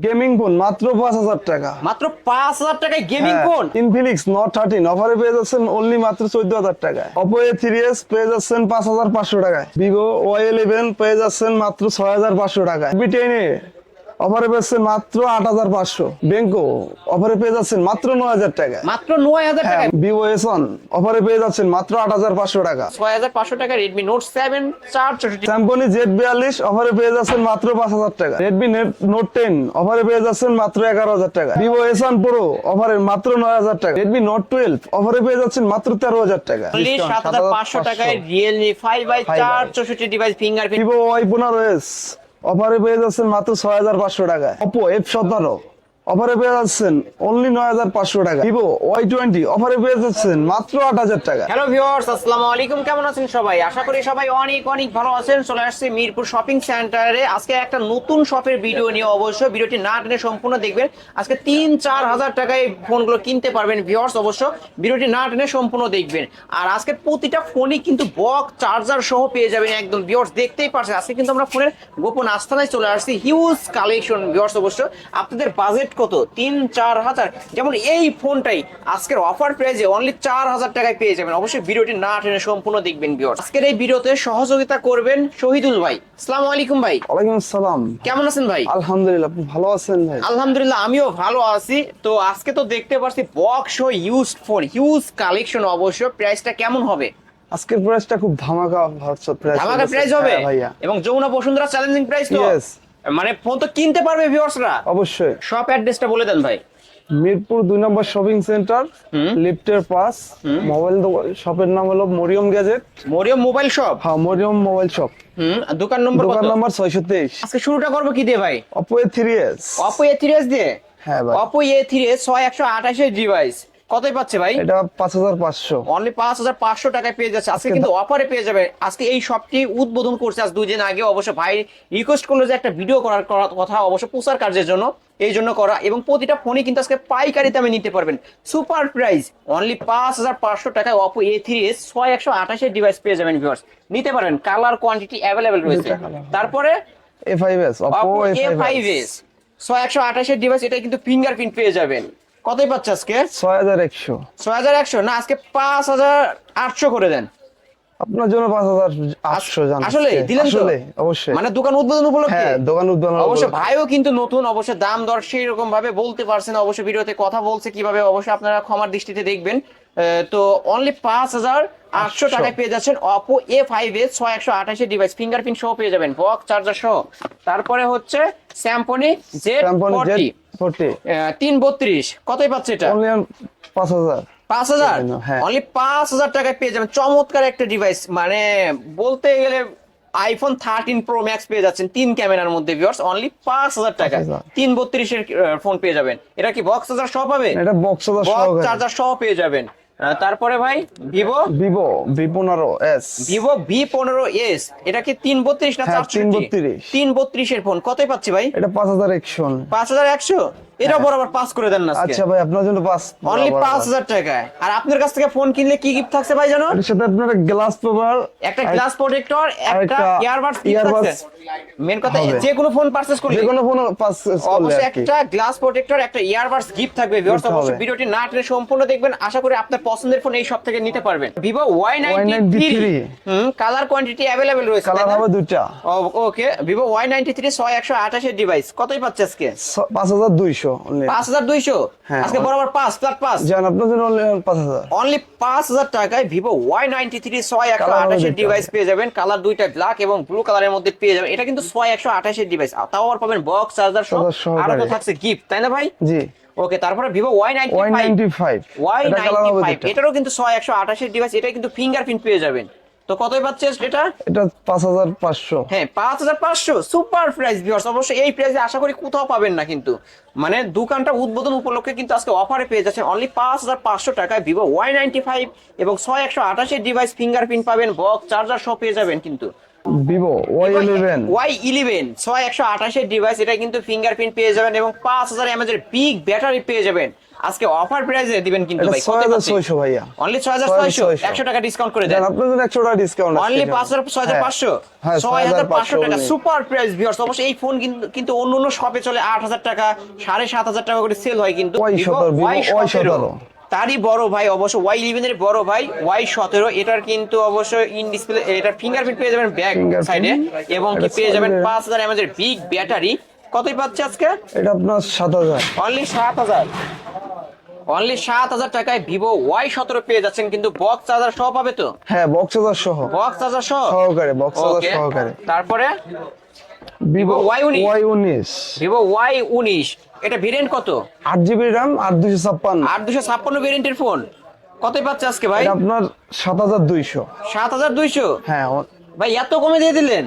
Gaming phone মাত্র 5,000 টাকা। মাত্র 5,000 টাকায় গেমিং ফোন। ইনফিনিক্স নট 13 অফারে পেয়ে যাচ্ছেন অনলি মাত্র 14,000 টাকায়। Oppo A3s পেয়ে যাচ্ছেন 5,500 টাকায়। Vivo Y11 পেয়ে যাচ্ছেন মাত্র 6,500 টাকায়। Mi 10 অফারে পেয়েছেন মাত্র 8,500। বেঙ্কো অফারে পেয়ে যাচ্ছেন মাত্র 9,000 টাকায়। মাত্র 9,000 টাকায়। Vivo S1 অফারে পেয়ে যাচ্ছেন মাত্র 8,500 টাকা। 6,500 টাকা Redmi Note 7 464। Symphony Z42 অফারে পেয়ে যাচ্ছেন মাত্র 5,000 টাকা। Redmi Note 10 অফারে পেয়ে যাচ্ছেন মাত্র 11,000 টাকা। Vivo S1 Pro অফারে মাত্র 9,000 টাকা। Redmi Note 12 অফারে পেয়ে যাচ্ছেন মাত্র 13,000 টাকা। only 7,500 টাকায় Realme 5/464 device fingerprint. Vivo Y15s অফারে পেয়ে যাচ্ছেন মাত্র 6,500 টাকা। Oppo F17 অফারে পেয়ে যাচ্ছেন অনলি 9,500 টাকা। Vivo Y20 অফারে পেয়ে যাচ্ছেন মাত্র 8,000 টাকা। হ্যালো ভিউয়ার্স, আসসালামু আলাইকুম। কেমন আছেন সবাই? আশা করি সবাই অনেক অনেক ভালো আছেন। চলে আসছি মিরপুর শপিং সেন্টারে আজকে একটা নতুন শপের ভিডিও নিয়ে। অবশ্যই ভিডিওটি না টেনে সম্পূর্ণ দেখবেন। আজকে 3-4 হাজার টাকায় ফোনগুলো কিনতে পারবেন ভিউয়ার্স। অবশ্য ভিডিওটি না টেনে সম্পূর্ণ দেখবেন। আর আজকে প্রতিটা ফোনই কিন্তু বক্স চার্জার সহ পেয়ে যাবেন একদম ভিউয়ার্স। দেখতেই পারছেন আজকে কিন্তু আমরা ফোনের গোপন আস্তানায় চলে আসছি। Huge collection viewers. অবশ্য আপনাদের বাজেট কত? 3-4 হাজার। যেমন এই ফোনটাই আজকের অফার প্রাইসে অনলি 4,000 টাকায় পেয়ে যাবেন। অবশ্যই ভিডিওটি না টেনে সম্পূর্ণ দেখবেন ভিউয়ার্স। আজকের এই ভিডিওতে সহযোগিতা করবেন শহীদুল ভাই। আসসালামু আলাইকুম ভাই। ওয়ালাইকুম আসসালাম। কেমন আছেন ভাই? আলহামদুলিল্লাহ, আপনি ভালো আছেন ভাই? আলহামদুলিল্লাহ আমিও ভালো আছি। তো আজকে তো দেখতে পাচ্ছি বক্স ও ইউজড ফোন, হিউজ কালেকশন। অবশ্য প্রাইসটা কেমন হবে? আজকের প্রাইসটা খুব ধামাকা প্রাইস। ধামাকা প্রাইস হবে ভাইয়া। এবং যমুনা বসুন্ধরা চ্যালেঞ্জিং প্রাইস তো। Yes. মানে ফোন তো কিনতে পারবে ভিউয়ার্সরা। অবশ্যই। শপ অ্যাড্রেসটা বলে দেন ভাই। মিরপুর 2 নম্বর শপিং সেন্টার, লিফটের পাস। মোবাইল শপের নাম হলো Maryam gadget. Maryam mobile shop. হ্যাঁ, মরিয়ম মোবাইল শপ। দোকান নম্বর দোকান কত? নাম্বার 623। আজকে শুরুটা করবো কি দিয়ে ভাই? Oppo A3s। Oppo A3s দিয়ে। হ্যাঁ ভাই। Oppo A3s 6128 এর ডিভাইস কতই পাচ্ছে ভাই? এটা 5,500। অনলি 5,500 টাকায় পেয়ে যাচ্ছে। আজকে কিন্তু অফারে পেয়ে যাবে। আজকে এই শপটি উদ্বোধন করছে আজ 2 দিন আগে। অবশ্য ভাই রিকোয়েস্ট করলো যে একটা ভিডিও করার কথা, অবশ্য প্রচার কার্যের জন্য এই জন্য করা। এবং প্রতিটা ফোনই কিন্তু আজকে পাইকারি দামে নিতে পারবেন। সুপার প্রাইস অনলি 5,500 টাকায় Oppo A3s 6128 এর ডিভাইস পেয়ে যাবেন ভিউয়ার্স। নিতে পারবেন, কালার কোয়ান্টিটি अवेलेबल রয়েছে। তারপরে A5s, Oppo A5s 6128 এর ডিভাইস, এটা কিন্তু ফিঙ্গারপ্রিন্ট পেয়ে যাবেন। কতই পাচ্ছে আজকে? 6,100। 6,100 না, আজকে 5,800 করে দেন। আপনার জন্য 5,800 জান। আসলে দিলেন তো? আসলে অবশ্যই। মানে দোকান উদ্বোধন উপলক্ষে। হ্যাঁ, দোকান উদ্বোধন অবশ্য উপলক্ষে। ভাইও কিন্তু নতুন, অবশ্য দাম দর সেই রকম ভাবে বলতে পারছেন। অবশ্য ভিডিওতে কথা বলছে কিভাবে, অবশ্য আপনারা ক্ষমার দৃষ্টিতে দেখবেন। তো অনলি 5,800 টাকায় পেয়ে যাচ্ছেন Oppo A5s 6128 এর ডিভাইস, ফিঙ্গারপ্রিন্ট সহ পেয়ে যাবেন, বক্স চার্জার সহ। তারপরে হচ্ছে Symphony Z40 332 কতই পাচ্ছে এটা? অনলি 5,000। 5,000। হ্যাঁ। অনলি 5,000 টাকায় পেয়ে যাবেন চমৎকার একটা ডিভাইস। মানে বলতে গেলে iPhone 13 Pro Max পেয়ে যাচ্ছেন 3 ক্যামেরার মধ্যে ভিউয়ার্স। অনলি 5,000 টাকা 332 এর ফোন পেয়ে যাবেন। এটা কি বক্স চার্জার সহ পাবে? এটা বক্স চার্জার সহ পেয়ে যাবেন। তারপরে ভাই ভিভো V15s। ভিভো V15s, এটা কি 332 না 464? 332 এর ফোন কতই পাচ্ছি ভাই? এটা 5,100। 5,100। এটা বরাবর পাস করে দেন না আজকে। আচ্ছা ভাই, আপনার জন্য 5 অনলি 5,000 টাকায়। আর আপনার কাছ থেকে ফোন কিনলে কি গিফট থাকছে ভাই জানো? এর সাথে আপনার গ্লাস কভার, একটা গ্লাস প্রোটেক্টর, একটা ইয়ারবাডস গিফট থাকছে। মেন কথা, যে কোনো ফোন পারচেজ করলে, যে কোনো ফোন পারচেজ করলে অবশ্যই একটা গ্লাস প্রোটেক্টর, একটা ইয়ারবাডস গিফট থাকবে ভিউয়ার্স। অবশ্যই ভিডিওটি না টেনে সম্পূর্ণ দেখবেন। আশা করি আপনার পছন্দের ফোন এই সব থেকে নিতে পারবেন। Vivo Y93 colour quantity available রয়েছে। কালার হবে দুইটা। ওকে, Vivo Y93 6128 এর ডিভাইস কতই পাচ্ছে আজকে? 5,200। 5,200। আজকে বরাবর 5+5 জান, আপনার জন্য অনলি 5,000। অনলি 5,000 টাকায় Vivo Y93 6128 এর ডিভাইস পেয়ে যাবেন। কালার দুইটা ব্ল্যাক এবং ব্লু কালারের মধ্যে পেয়ে যাবেন। এটা কিন্তু 6128 এর ডিভাইস, তাও আবার পাবেন বক্স চার্জার সহ। আরো তো থাকছে গিফট, তাই না ভাই? জি। ওকে, তারপরে Vivo Y95। এটারও কিন্তু 6128 এর ডিভাইস, এটা কিন্তু ফিঙ্গারপ্রিন্ট পেয়ে যাবেন। তো কতই পাচ্ছে এটা? এটা 5,500। হ্যাঁ, 5,500 সুপার প্রাইস ভিউয়ার্স। অবশ্যই এই প্রাইসে আশা করি কোথাও পাবেন না কিন্তু। মানে দোকানটা উদ্বোধন উপলক্ষে কিন্তু আজকে অফারে পেয়ে যাচ্ছেন অনলি 5,500 টাকায় Vivo Y95 এবং 6128 এর ডিভাইস, ফিঙ্গারপ্রিন্ট পাবেন, বক্স চার্জার সহ পেয়ে যাবেন কিন্তু। ভিভো Y11 Y11 6128 এর ডিভাইস, এটা কিন্তু ফিঙ্গারপ্রিন্ট পেয়ে যাবেন এবং 5000 mAh এর বিগ ব্যাটারি পেয়ে যাবেন। আজকে অফার প্রাইসে দিবেন কিন্তু এটা ভাই, কত পাচ্ছেন? 6600 ভাইয়া, অনলি 6600, 100 টাকা ডিসকাউন্ট করে দেন। জান আপনার জন্য 100 টাকা ডিসকাউন্ট আছে। অনলি 6500, হ্যাঁ, 6500 টাকা 6500 সুপার প্রাইস ভিউয়ার্স। অবশ্য এই ফোন কিন্তু অন্য অন্য শপে চলে 8000 টাকা 7500 টাকা করে সেল হয়, কিন্তু Y17 তারই বড় ভাই অবশ্য Y11 এর বড় ভাই Y17, এটার কিন্তু অবশ্য ইন ডিসপ্লে, এটা ফিঙ্গারপ্রিন্ট পেয়ে যাবেন ব্যাক সাইডে এবং কি পেয়ে যাবেন 5000 mAh এর বিগ ব্যাটারি। কতই পাচ্ছে আজকে? এটা আপনার 7000, অনলি 7000, অনলি 7000 টাকায় ভিভো Y17 পেয়ে যাচ্ছেন, কিন্তু বক্স চার্জার সহ পাবে তো? হ্যাঁ বক্স চার্জার সহ, বক্স চার্জার সহ সহকারে, বক্স চার্জার Okay. সহকারে। তারপরে Vivo Y19, Y19 Vivo Y19, এটা ভেরিয়েন্ট কত? 8GB RAM 8256, 8256 ভেরিয়েন্টের ফোন। কতই পাচ্ছে আজকে ভাই? এটা আপনার 7200। 7200 হ্যাঁ ভাই, এত কমে দিয়ে দিলেন?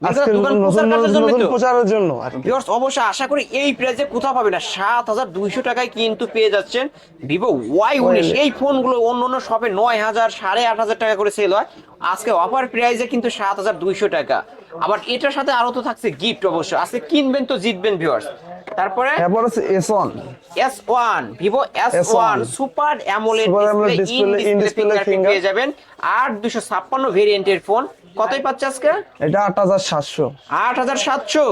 আজকে দোকান নতুন প্রচার করার জন্যই নতুন তো? প্রচারের জন্য আর কি। ভিউয়ার্স অবশ্যই আশা করি এই প্রাইসে কোথাও পাবে না, 7200 টাকায় কিন্তু পেয়ে যাচ্ছেন ভিভো Y19। এই ফোনগুলো অন্য অন্য শপে 9000 8500 টাকা করে সেল হয়, আজকে অফার প্রাইসে কিন্তু 7200 টাকা। আবার এটার সাথে আরো তো থাকছে গিফট, অবশ্য আজকে কিনবেন তো জিতবেন ভিউয়ার্স। তারপরে এরপর আছে S1, S1, Vivo S1 super AMOLED display, in display fingerprint পেয়ে যাবেন 8256 ভেরিয়েন্টের ফোন। কতই পাচ্ছে আজকে? এটা 8700, 8700,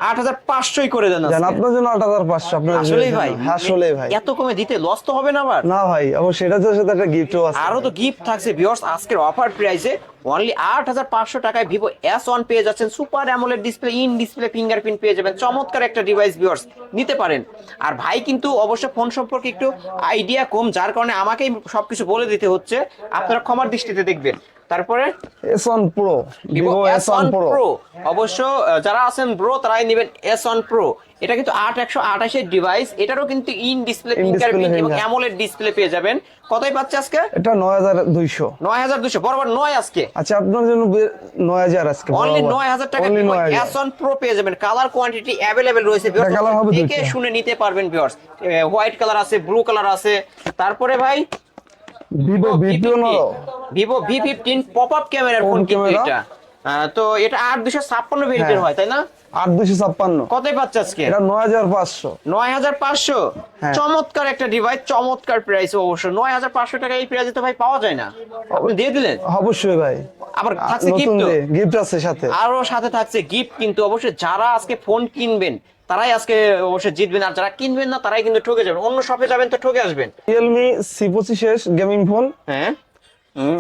8500ই করে দেন জান আজকে। আপনার জন্য 8500। আপনার আসলেই ভাই, আসলেই ভাই, এত কমে দিতে লস তো হবে না আবার? না ভাই অবশ্যই এটার সাথে একটা গিফটও আছে। আরো তো গিফট থাকছে ভিউয়ার্স। আজকের অফার প্রাইসে অনলি 8500 টাকায় ভিভো S1 পেয়ে যাচ্ছেন, super AMOLED display, in display fingerprint পেয়ে যাবেন। চমৎকার একটা ডিভাইস ভিউয়ার্স, নিতে পারেন। আর ভাই কিন্তু অবশ্য ফোন সম্পর্কে একটু আইডিয়া কম, যার কারণে আমাকেই সবকিছু বলে দিতে হচ্ছে, আপনারা ক্ষমার দৃষ্টিতে দেখবেন। তারপরে S1 Pro, Vivo Vivo S1 S1 Pro, Pro, অবশ্য যারা আছেন ব্রো তারাই নেবেন S1 Pro। এটা কিন্তু 8128 এর ডিভাইস, এটারও কিন্তু ইন ডিসপ্লে ফিঙ্গারপ্রিন্ট এবং অ্যামোলেড ডিসপ্লে পেয়ে যাবেন। কতই পাচ্ছে আজকে? এটা 9200। 9200 বরাবর 9 আজকে। আচ্ছা আপনার জন্য 9000 আজকে অনলি বরাবর। 9000 টাকা Only 9000 S1 Pro পেয়ে যাবেন। কালার কোয়ান্টিটি अवेलेबल রয়েছে ভিউয়ার্স, কালার হবে দেখে দুইটা। শুনে নিতে পারবেন ভিউয়ার্স। হোয়াইট কালার আছে, ব্লু কালার আছে। তারপরে ভাই Vivo V15, Vivo V15 pop up ক্যামেরার ফোন কিন্তু ক্যামেরা। এটা। তো এটা 8256 ভেরিয়েন্টের হয়, তাই না? 8256, কতই পাচ্ছে আজকে? এটা 9500। 9500, হ্যাঁ। চমৎকার একটা ডিভাইস, চমৎকার প্রাইস। অবশ্য 9500 টাকা এই প্রাইসে তো ভাই পাওয়া যায় না, আপনি দিয়ে দিলেন। অবশ্যই ভাই, আবার থাকছে নতুন গিফট, গিফট আছে সাথে। আরো সাথে থাকছে গিফট। কিন্তু অবশ্যই যারা আজকে ফোন কিনবেন তারাই আজকে অবশ্যই জিতবেন, আর যারা কিনবেন না তারাই কিন্তু ঠকে যাবেন। অন্য শপে যাবেন তো ঠকে আসবেন। Realme C25 গেমিং ফোন, হ্যাঁ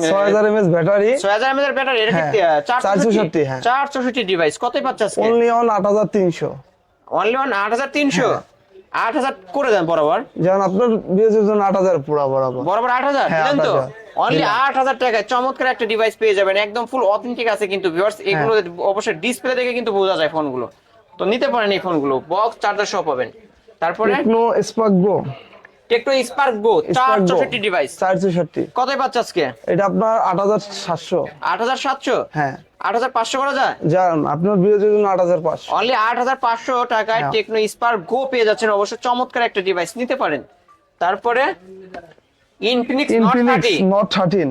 6000 mAh ব্যাটারি, 6000 mAh ব্যাটারি, এটা কি হ্যাঁ, 464? হ্যাঁ। 464 ডিভাইস। কতই পাচ্ছে আজকে? Only on 8300। অনলি অন 8300, 8000 করে দেন বরাবর। যেমন আপনার বিয়ের জন্য 8000 পুরো বরাবর। বরাবর 8000 হ্যাঁ, দিলেন তো? 8000 অনলি দিলাম। 8000 টাকায় চমৎকার একটা ডিভাইস পেয়ে যাবেন, একদম ফুল অথেন্টিক আছে কিন্তু ভিউয়ার্স। এগুলো অবশ্যই ডিসপ্লে দেখে কিন্তু বোঝা যায় ফোনগুলো, তো নিতে পারেন এই ফোনগুলো। বক্স চার্জার সহ পাবেন। তারপরে টেকনো স্পার্ক গো, টেকনো স্পার্ক গো 464 ডিভাইস। 464, কতই পাচ্ছে আজকে? এটা আপনার 8700। 8700, হ্যাঁ 8500 করা যায়? জান আপনার বিয়ের জন্য 8500। অনলি 8500 টাকায় হ্যাঁ। টেকনো স্পার্ক গো পেয়ে যাচ্ছেন। অবশ্য চমৎকার একটা ডিভাইস, নিতে পারেন। তারপরে ইনফিনিক্স নট 30, ইনফিনিক্স নট 13,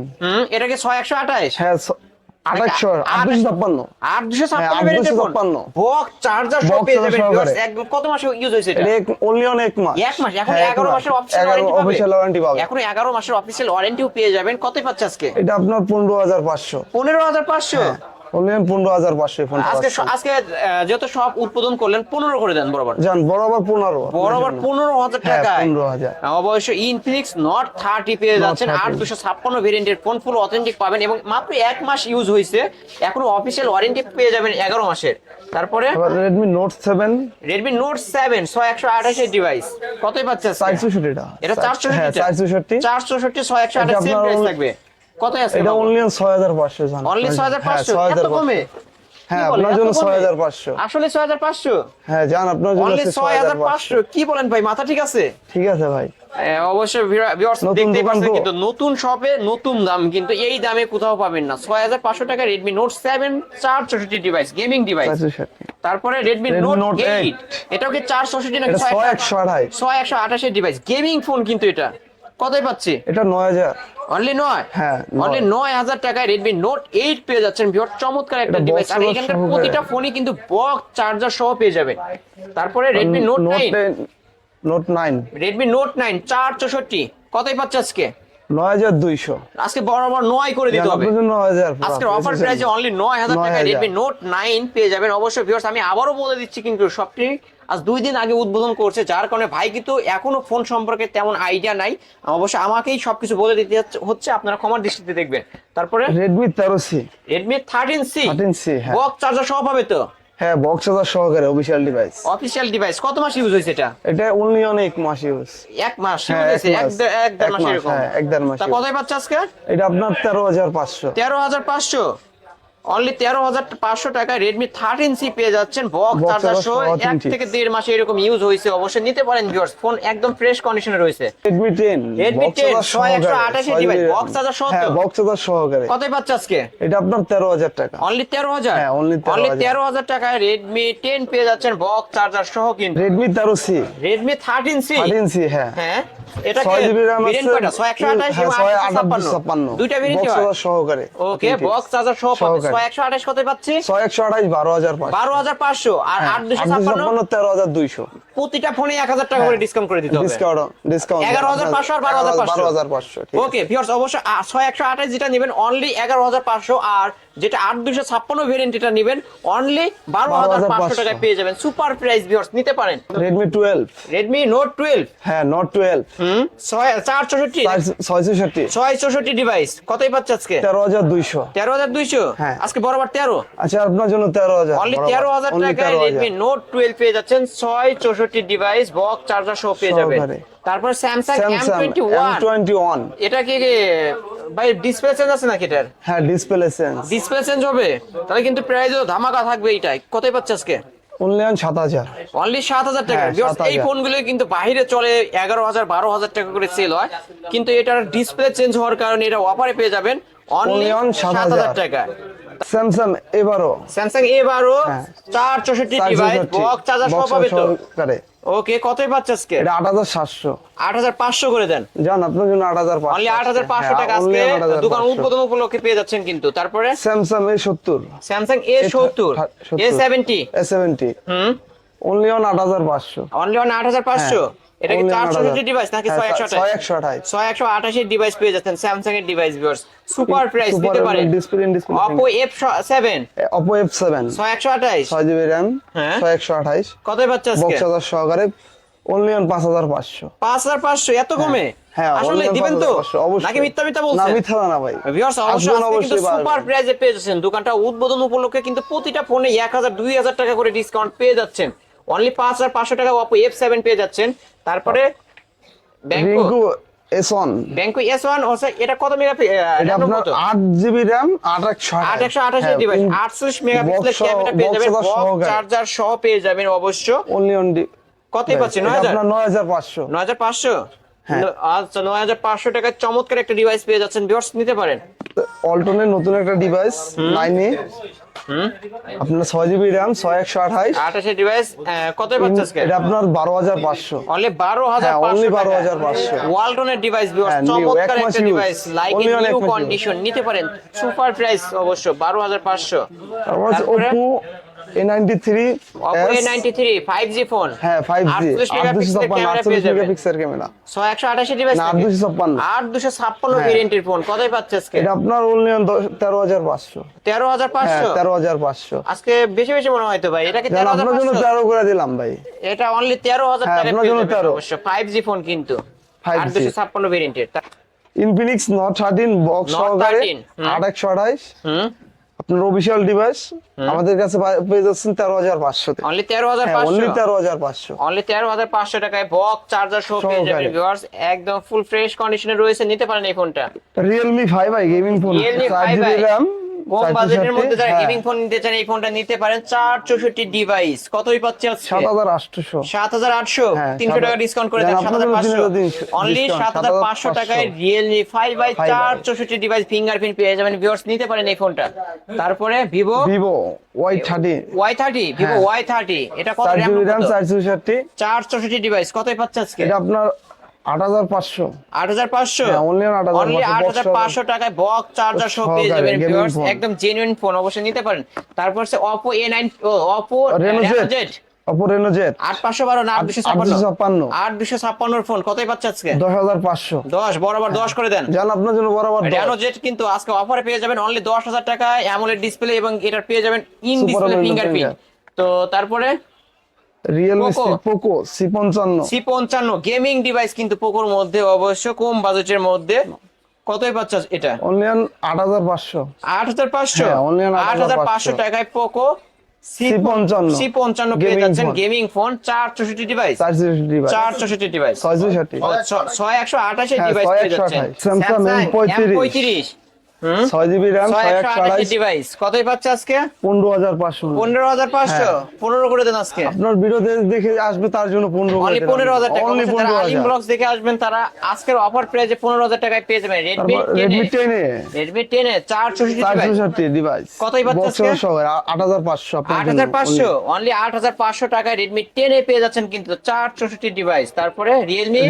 এটা কি 6128? হ্যাঁ 2800, 856। 8256 হ্যাঁ, ভেরিয়েন্টের ফোন, 856 বক্স চার্জার সহ বক্স পেয়ে চার্জার যাবেন সহকারে। ভিউয়ার্স। একদম কত মাসে ইউজ হয়েছে এটা? এটা অনলি অন 1 মাস। 1 মাস, এখন হ্যাঁ, 11 মাসের অফিসিয়াল 11 ওয়ারেন্টি অফিসিয়াল ওয়ারেন্টি পাবে। এখন 11 মাসের অফিসিয়াল ওয়ারেন্টিও পেয়ে যাবেন। কতই পাচ্ছে আজকে? এটা আপনার 15500। 15500, অনলি অন 15500 ফোন। আজকে যেহেতু সব উৎপাদন করলেন 15 করে দেন বরাবর। জান বরাবর 15। বরাবর 15000 হ্যাঁ, টাকা। 15000। অবশ্যই ইনফিনিক্স নট 30 পেয়ে যাচ্ছেন। 30 8256 ভেরিয়েন্টের ফোন, ফুল অথেন্টিক পাবেন এবং মাত্র 1 মাস ইউজ হয়েছে। এখনো অফিসিয়াল ওয়ারেন্টি পেয়ে যাবেন 11 মাসের। তারপরে আবার Redmi Note 7, Redmi Note 7 6128 এর ডিভাইস। কতই পাচ্ছে? 464 এটা। এটা 464, হ্যাঁ 464। 464 6128 সেম আপনার প্রাইস লাগবে। কতই আছে? এটা অনলি অন 6500 জান। অনলি 6500, এত কমে? হ্যাঁ কি বলেন, আপনার এত জন্য কমে? 6500। আসলে 6500? হ্যাঁ জান আপনার জন্য অনলি 6500। 6500, কি বলেন ভাই, মাথা ঠিক আছে? ঠিক আছে ভাই। অবশ্যই ভিউয়ার্স নতুন দেখতেই দোকান পাচ্ছেন তো। কিন্তু নতুন শপে নতুন দাম, কিন্তু এই দামে কোথাও পাবেন না। 6500 টাকা Redmi Note 7 464 device, gaming device. 464। তারপরে Redmi Note 8, এটাও কি 464 নাকি এটা 6128। 6128 এর ডিভাইস, গেমিং ফোন কিন্তু এটা। কতই পাচ্ছি? এটা 9000। অনলি 9, হ্যাঁ, অনলি 9000 টাকায় Redmi Note 8 পেয়ে যাচ্ছেন ভিউয়ার, চমৎকার একটা এটা ডিভাইস। box আর cover এখানকার সহকারে। প্রতিটা ফোনই কিন্তু বক্স চার্জার সহ পেয়ে যাবেন। তারপরে Redmi Note 9, note 9 Redmi Note 9 464 কতই পাচ্ছে আজকে? 9200। আজকে বরাবর 9 করে দিতে হবে। আপনার জন্য 9000 আজকের অফার প্রাইসে অনলি 9000 টাকায় 9000 Redmi Note 9 পেয়ে যাবেন। অবশ্যই ভিউয়ার্স আমি আবারও বলে দিচ্ছি, কিন্তু শপটি আজ 2 দিন আগে উদ্বোধন করছে, যার কারণে ভাই কিন্তু এখনো ফোন সম্পর্কে তেমন আইডিয়া নাই। অবশ্যই আমাকেই সবকিছু বলে দিতে হচ্ছে, আপনারা ক্ষমার দৃষ্টিতে দেখবেন। তারপরে Redmi 13C, Redmi 13C 13C, হ্যাঁ। বক্স চার্জার সহ পাবে তো? হ্যাঁ, বক্স চার্জার সহকারে অফিশিয়াল ডিভাইস। অফিশিয়াল ডিভাইস কত মাস ইউজ হয়েছে এটা? এটা অনলি অনেক মাস ইউজ। এক মাস ইউজ হ্যাঁ, হয়েছে, এক মাস। এক দেড় মাস এক মাস, এরকম। হ্যাঁ, এক দেড় মাস তা use। কতই পাচ্ছে আজকে? এটা আপনার 13500। 13500, অনলি 13500 টাকায় Redmi 13C পেয়ে যাচ্ছেন বক্স Box চার্জার charger সহ। সহ 1 3T থেকে 1.5 মাস এরকম ইউজ হয়েছে, অবশ্যই নিতে পারেন ভিউয়ার্স। ফোন একদম ফ্রেশ কন্ডিশনে রয়েছে। Redmi 10, Redmi box 10 charger সহকারে, 128 ডিভাইস, box charger সহ তো? হ্যাঁ, বক্স চার্জার সহকারে। কতই পাচ্ছে আজকে? এটা আপনার 13000 টাকা। অনলি 13000। হ্যাঁ, only 13,000 13000 টাকায় Redmi 10 পেয়ে যাচ্ছেন বক্স চার্জার সহ। কিন্তু Redmi 13C, Redmi 13C, 13C, হ্যাঁ। হ্যাঁ, এটা 6 জিবি RAM আছে, ভেরিয়েন্ট কয়টা? 6128 হ্যাঁ, এবং 856, দুইটা ভেরিয়েন্ট বক্স হয়। চার্জার সহকারে। ওকে, বক্স চার্জার সহ পাবে। 6128 কতই পাচ্ছি? 6128 12500। 12500 আর 8256 12500 প্রতিটা ফোনে 1000 টাকা করে ডিসকাউন্ট করে দিতে হবে। ডিসকাউন্ট 11500 আর 12500। 12500, ঠিক ওকে ভিউয়ার্স, অবশ্যই 6128 যেটা নেবেন অনলি 11500, আর যেটা 8256 ভেরিয়েন্ট এটা নেবেন অনলি 12500 টাকায় পেয়ে যাবেন। সুপার প্রাইস ভিউয়ার্স, নিতে পারেন। Redmi 12, Redmi Note 12, হ্যাঁ, Note 12, 464 664, 664 ডিভাইস কতই পাচ্ছে আজকে? 13200। 13200, হ্যাঁ। আজকে বরাবর 13, আচ্ছা, আপনার জন্য 13000। অনলি 13000 টাকায় Redmi Note 12 পেয়ে যাচ্ছেন। 664 ডিভাইস, বক্স চার্জার সহ পেয়ে যাবেন। সহকারে। তারপর Samsung Samsung M21, M21, এটা কি ভাই ডিসপ্লে চেঞ্জ আছে নাকি এটার? হ্যাঁ, ডিসপ্লে চেঞ্জ। ডিসপ্লে চেঞ্জ হবে, তাহলে কিন্তু প্রাইসও ধামাকা থাকবে। এইটাই কতই পাচ্ছে আজকে? অনলি 7000। অনলি 7000 টাকা। হ্যাঁ, ভিউয়ার্স, এই 7000 ফোনগুলো কিন্তু বাইরে চলে 11000 12000 টাকা করে সেল হয়, কিন্তু এটার ডিসপ্লে চেঞ্জ হওয়ার কারণে এটা অফারে পেয়ে যাবেন অনলি Only on 7000 টাকা। স্যামসাং এবারও স্যামসাং A12 হ্যাঁ। 464 ডিভাইস, 464, বক্স চার্জার সহ box পাবে তো? সহকারে। ওকে, কতই পাচ্ছে আজকে? এটা 8700। 8500 করে দেন। জান, আপনার জন্য 8500। অনলি 8500 টাকা আজকে দোকান উদ্বোধন উপলক্ষে পেয়ে যাচ্ছেন কিন্তু। তারপরে Samsung A70, Samsung A70, A70, A70, only on 8500। Only 8500। এটা কি Only 464 ডিভাইস নাকি 6128? 6128। 6128 ডিভাইস পেয়ে যাচ্ছেন স্যামসাং এর ডিভাইস ভিউয়ার্স। সুপার প্রাইস, নিতে পারেন। Display Oppo F7 Oppo F7, 628, 6 GB RAM, হ্যাঁ। 628, কতই পাচ্ছে আজকে? বক্স চার্জার সহকারে, অনলি অন 5500। 5500, এত কমে? হ্যাঁ, আসলে only on দিবেন তো 5500, অবশ্যই। নাকি মিথ্যা না, বলছেন? মিথ্যা না ভাই। ভিউয়ার্স, আসবেন, অবশ্যই আজকে কিন্তু অবশ্যই পারবেন। সুপার প্রাইসে পেয়ে যাচ্ছেন। দোকানটা উদ্বোধন উপলক্ষে কিন্তু প্রতিটা ফোনে 1000 2000 টাকা করে ডিসকাউন্ট পেয়ে যাচ্ছেন। অনলি 5500 টাকা Oppo F7 পেয়ে যাচ্ছেন। তারপরে রিঙ্কু S1, ব্যাংকো S1 এটা কত এটা আপনার 8 জিবি RAM, 8128 ডিভাইস, 48 মেগাপিক্সেলের ক্যামেরা পেয়ে যাবেন, বক্স চার্জার সহ পেয়ে যাবেন অবশ্য। অনলি অন কতই পাচ্ছেন? 9000, আপনার 9500। 9500। হ্যাঁ। আচ্ছা, 9500 টাকায় চমৎকার একটা ডিভাইস পেয়ে যাচ্ছেন ভিউয়ার্স, নিতে পারেন। অল্টনের নতুন একটা ডিভাইস 9A, আপনার 6 জিবি RAM, 6128, 28 ডিভাইস কতই পাচ্ছেন আজকে? এটা আপনার 12500। অনলি হ্যাঁ, only 12500 12500। ওয়ালটনের ডিভাইস ভিউয়ার্স, হ্যাঁ, new, চমৎকার এক মাস একটা use, device, like only on এক নিউ মাস use। কন্ডিশন, নিতে পারেন। সুপার প্রাইস অবশ্য 12500। তারপর হচ্ছে তারপরে Oppo A93 Oppo S, A93 5G phone, হ্যাঁ, 5G, 48 মেগাপিক্সেলের ক্যামেরা পেয়ে 48 যাবেন। মেগাপিক্সেলের ক্যামেরা, 128 ডিভাইস, না 8256। 8256 হ্যাঁ। ভেরিয়েন্টের ফোন কতই পাচ্ছে আজকে? এটা আপনার অনলি অন 13500। 13500। হ্যাঁ, 13500। আজকে বেশি বেশি মনে হয় তো ভাই, এটা কি জান, আপনার জন্য 13500? 13 করে দিলাম ভাই। এটা অনলি 13000 হ্যাঁ, টাকায় আপনার পেয়ে জন্য যাবেন 13 অবশ্য। 5G ফোন কিন্তু 5G 8256 ভেরিয়েন্টের। Infinix Note 13 বক্স Note সহকারে 13, 8128, আপনার অফিশিয়াল ডিভাইস আমাদের কাছে পেয়ে যাচ্ছেন 13500 তে। অনলি হ্যাঁ, অনলি 13500। 13500। অনলি 13500 টাকায় বক্স চার্জার সহ পেয়ে যাবেন সহকারে। ভিউয়ার্স, একদম ফুল ফ্রেশ কন্ডিশনে রয়েছে, নিতে পারেন এই ফোনটা। Realme 5i gaming phone, Realme 4 GB 5i RAM, কম বাজেটের মধ্যে যারা হ্যাঁ, গেমিং ফোন নিতে চান এই ফোনটা নিতে পারেন। 464 ডিভাইস কতই পাচ্ছে আজকে? 7800। 7800, হ্যাঁ, 300 টাকা ডিসকাউন্ট করে দেন, জান, আপনার জন্য 7500। অনলি 7500 টাকায় Realme 5i 464 ডিভাইস ফিঙ্গারপ্রিন্ট পেয়ে যাবেন ভিউয়ার্স, নিতে পারেন এই ফোনটা। তারপরে Vivo Vivo Y30, Y30, Vivo হ্যাঁ। Y30 এটা কত 4 RAM? জিবি RAM, 464, 464 ডিভাইস কতই পাচ্ছে আজকে? এটা আপনার 8500। 8500 হ্যাঁ, only on 8500 অনলি box 8500 টাকায় বক্স চার্জার সহ পেয়ে সহকারে যাবেন gaming ভিউয়ার্স, phone। একদম জেনুইন ফোন, অবশ্যই নিতে পারেন। তারপর হচ্ছে Oppo A9 Oppo Reno Z। Reno Z Oppo Reno Z 8512 না 8256 8256 8256 ফোন কতই পাচ্ছে আজকে? 10500। 10 বরাবর 10 করে দেন। জান আপনার জন্য বরাবর 10। Reno Z কিন্তু আজকে অফারে পেয়ে যাবেন অনলি 10000 টাকায় অ্যামোলেড ডিসপ্লে এবং এটার পেয়ে যাবেন in Super display AMOLED fingerprint. তো তারপরে Realme Poco। Poco C55। C55 gaming device কিন্তু পোকোর মধ্যে অবশ্য কম বাজেটের মধ্যে কতই পাচ্ছে এটা? Only on 8500। 8500 হ্যাঁ, only on 8500 টাকায় পোকো C55 C55 পেয়ে Gaming যাচ্ছেন, phone। Gaming phone 464 device 460 device 464 device 660। 6128 হ্যাঁ, ডিভাইস পেয়ে যাচ্ছেন। 6128 Samsung M35 M35 6GB RAM 6128 device কতই পাচ্ছে আজকে? 15500। 15500 15 করে দেন আজকে। আপনার ভিডিও দেখে আসবে তার জন্য 15 অনলি 15000 টাকা। অনলি যারা আলিম 15000। ব্লগস দেখে আসবেন তারা আজকের অফার প্রাইসে 15000 টাকায় পেয়ে যাবেন Redmi তারপর Redmi 10 এ 10 এ 464 ডিভাইস 460 ডিভাইস কতই পাচ্ছে আজকে? বক্স সহ 8500 আপনার জন্য 8500 অনলি 8500 টাকায় Redmi 10 এ পেয়ে যাচ্ছেন কিন্তু 464 ডিভাইস। তারপরে Realme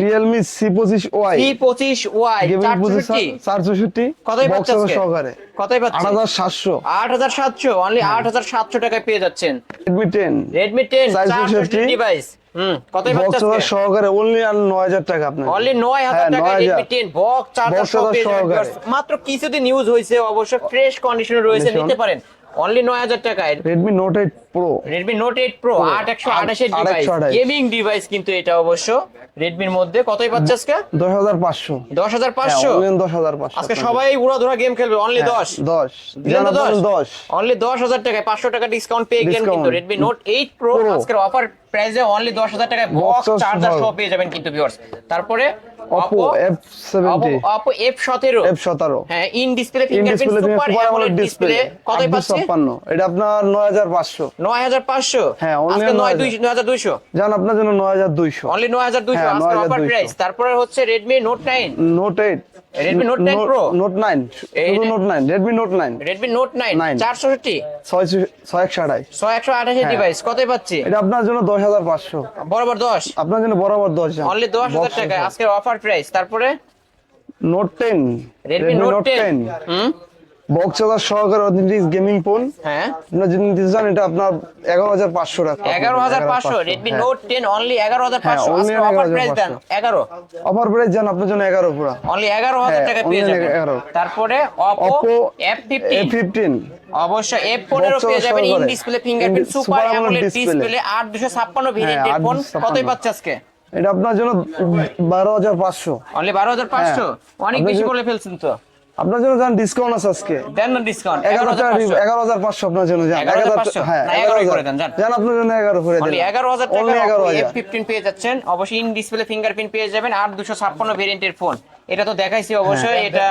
C25Y C25Y gaming processor 464 কতই পাচ্ছে বক্স আজকে? সহকারে কতই পাচ্ছে? 8700। 8700 অনলি 8700 টাকায় পেয়ে যাচ্ছেন Redmi 10 Redmi 10 464 464 ডিভাইস কতই বক্স পাচ্ছে আজকে? সহকারে অনলি আর 9000 টাকা আপনার অনলি 9000 হ্যাঁ, টাকায় 9000 Redmi 10 বক্স চার্জার বক্স সহ পেয়ে যাবেন সহকারে। viewers। মাত্র কিছুদিন নিউজ হয়েছে, অবশ্য ফ্রেশ কন্ডিশনে রয়েছে, Condition। নিতে পারেন অনলি 9000 টাকায় Redmi Note 8 Pro Redmi Note 8 Pro 8128 device 8128 gaming device কিন্তু এটা অবশ্য Redmi-র মধ্যে কতই পাচ্ছে আজকে? 10500। 10500 অনলি 10500 আজকে সবাই উড়াধুরা গেম খেলবে অনলি 10 10 দিলেন তো 10 10 অনলি 10000 টাকায় 500 টাকা ডিসকাউন্ট পেয়ে গেলেন Discount। কিন্তু Redmi Note 8 Pro Pro। আজকের অফার প্রাইসে অনলি 10000 টাকায় Box বক্স চার্জার সহ। সহ পেয়ে যাবেন কিন্তু ভিউয়ার্স। তারপরে Oppo F70 Oppo F17 F17 হ্যাঁ in display in fingerprint display super AMOLED display কতই পাচ্ছে? 256 এটা আপনার 9500। 9500 হ্যাঁ, only আজকে 9000 9200 জান আপনার জন্য 9200। অনলি 9200 হ্যাঁ, আজকের অফার 9200 প্রাইস। তারপরে হচ্ছে Redmi Note 9 Note 8 Redmi Note 9 Pro Note 9 শুধু Note 9 Redmi Note 9 Redmi Note 9 9 460 628 128 device কতই পাচ্ছি? এটা আপনার জন্য 10500। বরাবর 10 আপনার জন্য বরাবর 10 জান অনলি 10000 টাকা আজকের অফার প্রাইস। তারপরে Note 10 Redmi Note 10 box charger সহকারে অথেন্টিক গেমিং ফোন হ্যাঁ আপনারা যদি নিতে চান এটা আপনার 11500 টাকা 11500 Redmi Note 10 অনলি 11500 হ্যাঁ, only আজকে অফার প্রাইস 11,500 দেন 11 অফার প্রাইস জান আপনার জন্য 11 পুরো অনলি 11000 হ্যাঁ, টাকা only পেয়ে যাবেন। 11 তারপরে Oppo Oppo F15 A15 অবশ্যই F15 Box পেয়ে যাবেন ইন সহকারে। Display fingerprint super Super AMOLED AMOLED display। Display 8256 ভেরিয়েন্টের হ্যাঁ, ফোন 8256 কতই পাচ্ছে আজকে? এটা আপনার জন্য 12500। অনলি 12500 অনেক আপনি বেশি যে- বলে ফেলছেন তো, আপনার জন্য জান ডিসকাউন্ট আছে আজকে দেন না ডিসকাউন্ট 11500 11500 আপনার জন্য জান 11,500 হ্যাঁ না, 11 করে দেন, যান। জান আপনার জন্য 11 করে দেন অনলি 11000 টাকা Only 11,000 F15 পেয়ে যাচ্ছেন, অবশ্যই ইন ডিসপ্লে ফিঙ্গারপ্রিন্ট পেয়ে যাবেন 8256 ভেরিয়েন্টের ফোন। এটা তো দেখাইছি অবশ্যই, এটা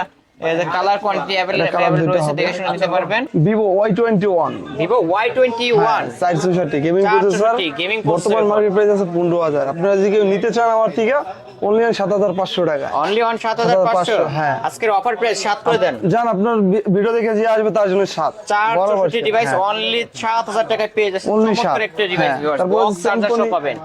কালার কোয়ান্টিটি colour अवेलेबल দুটো রয়েছে, হবে। দেখে শুনে নিতে পারবেন। Vivo Y21 Vivo Y21 460 gaming 460 processor gaming বর্তমান processor। মার্কেট প্রাইস আছে 15000 আপনারা যদি কেউ নিতে চান আমার থেকে অনলি 7500 টাকা অনলি অন 7500 হ্যাঁ। আজকের অফার প্রাইস 7 করে দেন। জান আপনার ভিডিও দেখে যে আসবে তার জন্য 7 464 ডিভাইস অনলি 7000 টাকায় পেয়ে যাচ্ছেন, Only চমৎকার 7 একটা ডিভাইস হ্যাঁ। ভিউয়ার্স, তারপর বক্স চার্জার সহ Symphony- পাবেন।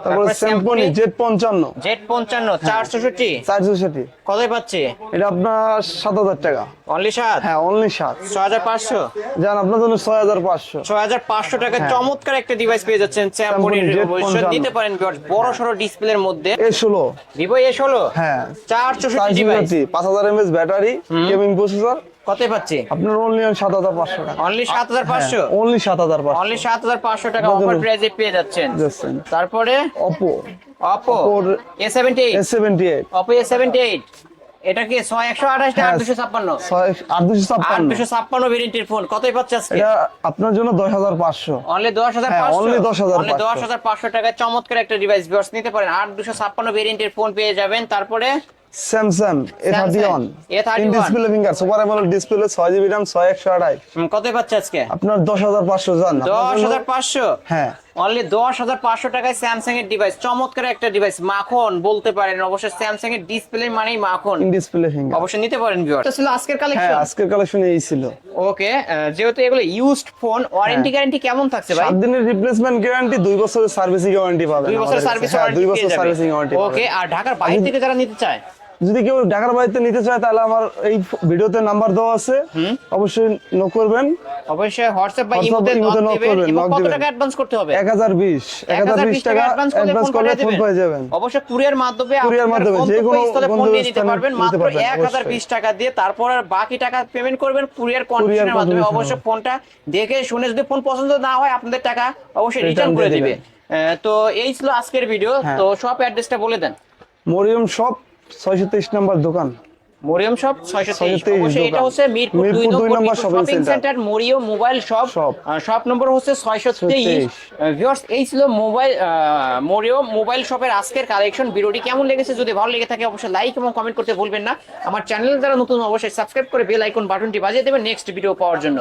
তারপর Symphony Z55 Z55 464 460 কতই পাচ্ছে? এটা আপনার 7000 টাকা অনলি 7 হ্যাঁ অনলি 7 6500 জান আপনার জন্য 6500 6500 টাকায় চমৎকার একটা ডিভাইস পেয়ে যাচ্ছেন Symphony স্যামসং Z55 নিতে পারেন ভিউয়ার্স, বড় সরো ডিসপ্লের মধ্যে A16 Vivo A16 হ্যাঁ 464 device 5000 mAh battery gaming processor কতই পাচ্ছে? আপনার অনলি 7500 টাকা অনলি 7500 অনলি 7500 অনলি 7500 টাকা অফার প্রাইসে পেয়ে যাচ্ছেন। যাচ্ছেন। তারপরে Oppo Oppo Oppo A78 S78 Oppo A78 এটা কি 128 না হ্যাঁ, 856 8256 856 ভেরিয়েন্টের ফোন কতই পাচ্ছে আজকে? এটা আপনার জন্য 10500 অনলি 10500 হ্যাঁ, only 10,500 অনলি 10500 টাকায় চমৎকার একটা ডিভাইস ভিউয়ার্স নিতে পারেন, 8256 ভেরিয়েন্টের ফোন পেয়ে যাবেন। তারপরে Samsung A31 A31 in display finger super AMOLED display 6GB RAM 6128 কতই পাচ্ছে আজকে? আপনার 10500 জান আপনার জন্য- 10500 হ্যাঁ অনলি 10,500 টাকায় স্যামসাং এর ডিভাইস, চমৎকার একটা ডিভাইস, মাখন বলতে পারেন। অবশ্যই স্যামসাং এর ডিসপ্লে মানেই মাখন, ডিসপ্লে ফিঙ্গার। অবশ্যই নিতে পারেন ভিউয়ার। এটা ছিল আজকের হ্যাঁ, কালেকশন। আজকের কালেকশন এই ছিল। ওকে, যেহেতু এগুলো ইউজড ফোন, ওয়ারেন্টি গ্যারান্টি কেমন থাকছে ভাই? 7 দিনের রিপ্লেসমেন্ট গ্যারান্টি, 2 বছরের সার্ভিসিং ওয়ারেন্টি পাবেন। 2 বছর সার্ভিস হ্যাঁ, 2 ওয়ারেন্টি বছর সার্ভিসিং ওয়ারেন্টি। ওকে, আর ঢাকার বাইরে থেকে যারা নিতে চায়, যদি কেউ ঢাকার বাড়িতে নিতে চায় তাহলে আমার এই ভিডিওতে নাম্বার দেওয়া আছে, অবশ্যই নক করবেন। অবশ্যই হোয়াটসঅ্যাপ বা ইমোতে নক দিবেন। এবং কত টাকা অ্যাডভান্স করতে হবে? 1020 টাকা অ্যাডভান্স করলে ফোন পেয়ে যাবেন। অবশ্যই কুরিয়ার মাধ্যমে, কুরিয়ার মাধ্যমে যে কোনো স্থলে ফোন নিয়ে নিতে গন্তব্যস্থানে পারবেন নিতে মাত্র পারবেন, 1020 টাকা দিয়ে। তারপর আর বাকি টাকা পেমেন্ট করবেন কুরিয়ার কন্ডিশনের মাধ্যমে। মাধ্যমে, অবশ্যই ফোনটা দেখে শুনে, যদি ফোন পছন্দ না হয় আপনাদের টাকা অবশ্যই রিটার্ন Return করে দিয়ে দিবে। তো এই ছিল আজকের ভিডিও। তো শপ অ্যাড্রেসটা বলে দেন। মরিয়ম শপ 623 নম্বর দোকান। মরিয়ম শপ 623। অবশ্যই এটা দোকান। হচ্ছে মিরপুর 2 নম্বর shopping centre Mariam mobile shop. Shop নম্বর হচ্ছে 623। ভিউয়ার্স, এই ছিল মরিয়ম মোবাইল শপের আজকের কালেকশন। ভিডিওটি কেমন লেগেছে যদি ভালো লেগে থাকে অবশ্যই লাইক এবং কমেন্ট করতে ভুলবেন না। আমার চ্যানেল যারা নতুন অবশ্যই সাবস্ক্রাইব করে বেল আইকন বাটনটি বাজিয়ে দেবেন নেক্সট ভিডিও পাওয়ার জন্য।